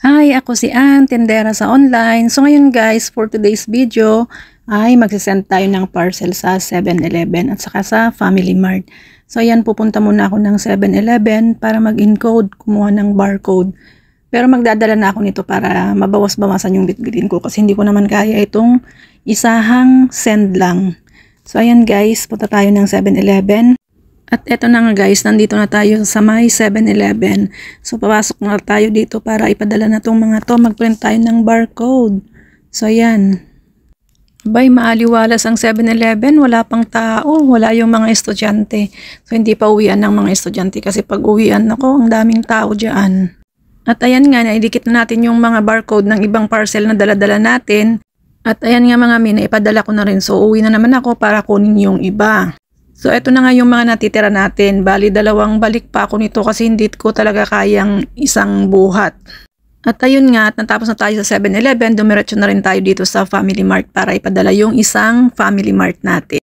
Hi, ako si Ann, tindera sa online. So ngayon guys, for today's video ay magsisend tayo ng parcel sa 7-Eleven at saka sa Family Mart. So ayan, pupunta muna ako ng 7-Eleven para mag-encode, kumuha ng barcode. Pero magdadala na ako nito para mabawas-bawasan yung bitbitin ko kasi hindi ko naman kaya itong isahang send lang. So ayan guys, punta tayo ng 7-Eleven. At eto na nga guys, nandito na tayo sa may 7-Eleven. So papasok na tayo dito para ipadala na tong mga to. Mag-print tayo ng barcode. So ayan. Abay, maaliwalas ang 7-Eleven. Wala pang tao. Wala yung mga estudyante. So hindi pa uwian ng mga estudyante kasi pag uwian ako, ang daming tao dyan. At ayan nga, naidikit na natin yung mga barcode ng ibang parcel na dala-dala natin. At ayan nga mga mina, ipadala ko na rin. So uwi na naman ako para kunin yung iba. So, eto na nga yung mga natitira natin. Bali, dalawang balik pa ako nito kasi hindi ko talaga kayang isang buhat. At ayun nga, at natapos na tayo sa 7-Eleven, dumiretso na rin tayo dito sa Family Mart para ipadala yung isang Family Mart natin.